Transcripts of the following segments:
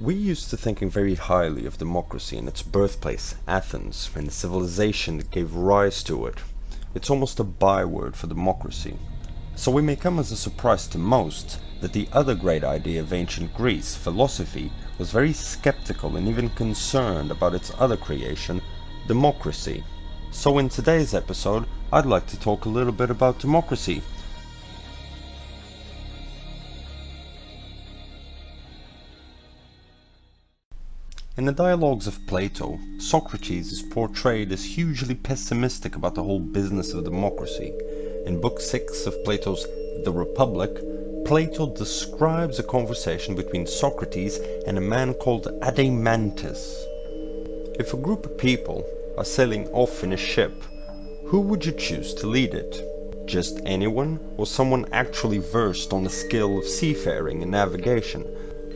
We used to thinking very highly of democracy in its birthplace, Athens, and the civilization that gave rise to it. It's almost a byword for democracy. So it may come as a surprise to most that the other great idea of ancient Greece, philosophy, was very skeptical and even concerned about its other creation, democracy. So in today's episode, I'd like to talk a little bit about democracy. In the dialogues of Plato, Socrates is portrayed as hugely pessimistic about the whole business of democracy. In Book 6 of Plato's The Republic, Plato describes a conversation between Socrates and a man called Adeimantus. If a group of people are sailing off in a ship, who would you choose to lead it? Just anyone, or someone actually versed on the skill of seafaring and navigation?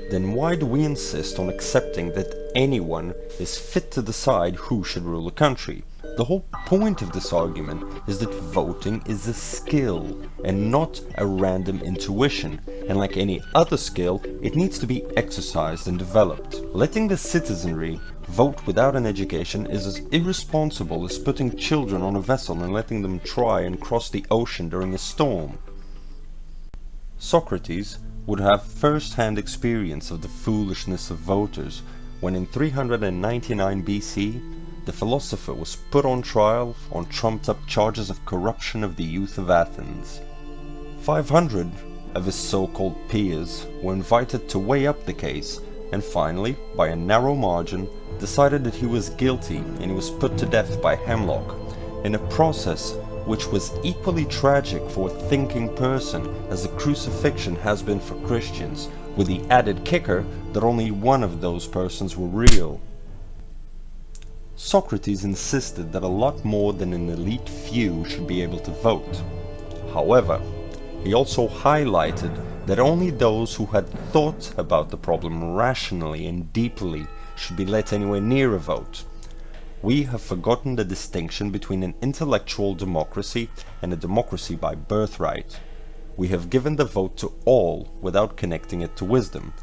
Then why do we insist on accepting that anyone is fit to decide who should rule a country? The whole point of this argument is that voting is a skill and not a random intuition, and like any other skill, it needs to be exercised and developed. Letting the citizenry vote without an education is as irresponsible as putting children on a vessel and letting them try and cross the ocean during a storm. Socrates would have first-hand experience of the foolishness of voters when in 399 BC the philosopher was put on trial on trumped-up charges of corruption of the youth of Athens. 500 of his so-called peers were invited to weigh up the case, and finally, by a narrow margin, decided that he was guilty and he was put to death by hemlock, in a process which was equally tragic for a thinking person as the crucifixion has been for Christians, with the added kicker that only one of those persons were real. Socrates insisted that a lot more than an elite few should be able to vote. However, he also highlighted that only those who had thought about the problem rationally and deeply should be let anywhere near a vote. We have forgotten the distinction between an intellectual democracy and a democracy by birthright. We have given the vote to all without connecting it to wisdom.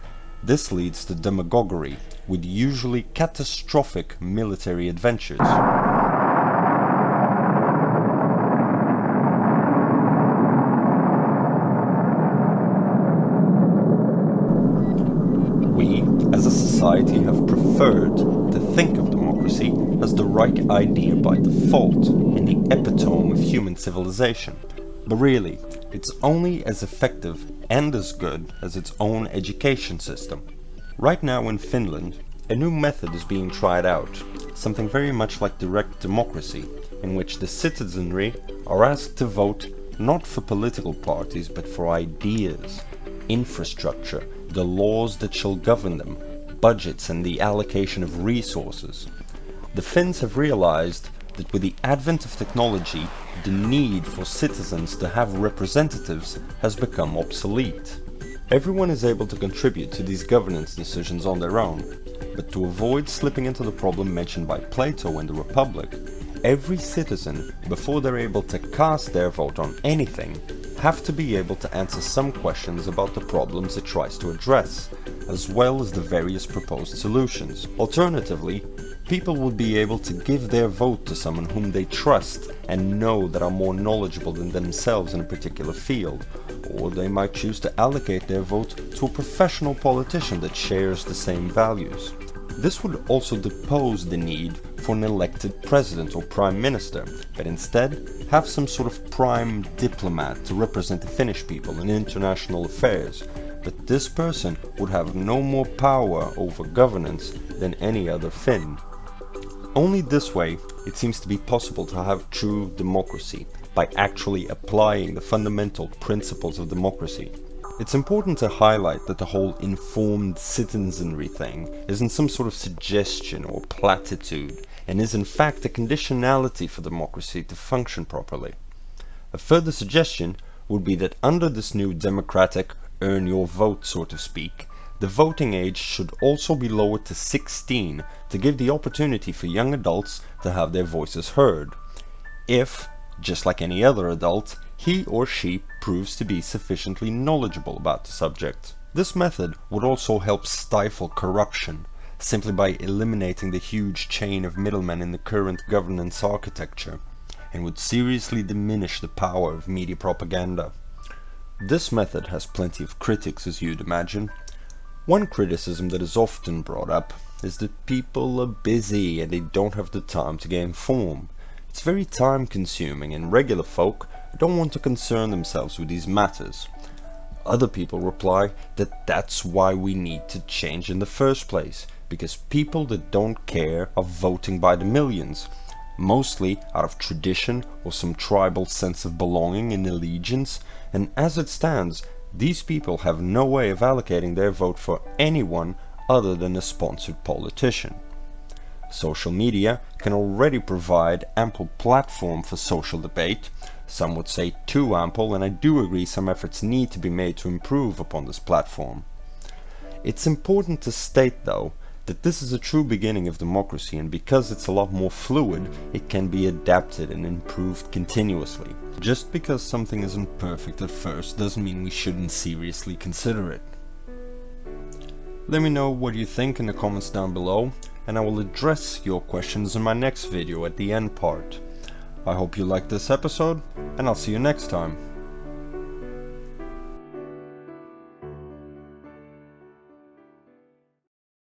This leads to demagoguery, with usually catastrophic military adventures. We, as a society, have preferred to think of democracy as the right idea by default and the epitome of human civilization. But really, it's only as effective and as good as its own education system. Right now in Finland, a new method is being tried out, something very much like direct democracy, in which the citizenry are asked to vote not for political parties but for ideas, infrastructure, the laws that shall govern them, budgets and the allocation of resources. The Finns have realized that with the advent of technology, the need for citizens to have representatives has become obsolete. Everyone is able to contribute to these governance decisions on their own, but to avoid slipping into the problem mentioned by Plato in the Republic, every citizen, before they're able to cast their vote on anything, have to be able to answer some questions about the problems it tries to address, as well as the various proposed solutions. Alternatively, people would be able to give their vote to someone whom they trust and know that are more knowledgeable than themselves in a particular field, or they might choose to allocate their vote to a professional politician that shares the same values. This would also depose the need for an elected president or prime minister, but instead have some sort of prime diplomat to represent the Finnish people in international affairs. But this person would have no more power over governance than any other Finn. Only this way it seems to be possible to have true democracy, by actually applying the fundamental principles of democracy. It's important to highlight that the whole informed citizenry thing isn't some sort of suggestion or platitude, and is in fact a conditionality for democracy to function properly. A further suggestion would be that under this new democratic earn your vote, so to speak, the voting age should also be lowered to 16 to give the opportunity for young adults to have their voices heard, if, just like any other adult, he or she proves to be sufficiently knowledgeable about the subject. This method would also help stifle corruption, simply by eliminating the huge chain of middlemen in the current governance architecture, and would seriously diminish the power of media propaganda. This method has plenty of critics, as you'd imagine. One criticism that is often brought up is that people are busy and they don't have the time to get informed. It's very time consuming and regular folk don't want to concern themselves with these matters. Other people reply that that's why we need to change in the first place, because people that don't care are voting by the millions, mostly out of tradition or some tribal sense of belonging and allegiance, and as it stands, these people have no way of allocating their vote for anyone other than a sponsored politician. Social media can already provide ample platform for social debate. Some would say too ample, and I do agree some efforts need to be made to improve upon this platform. It's important to state, though, that this is a true beginning of democracy, and because it's a lot more fluid, it can be adapted and improved continuously. Just because something isn't perfect at first doesn't mean we shouldn't seriously consider it. Let me know what you think in the comments down below, and I will address your questions in my next video at the end part. I hope you liked this episode, and I'll see you next time.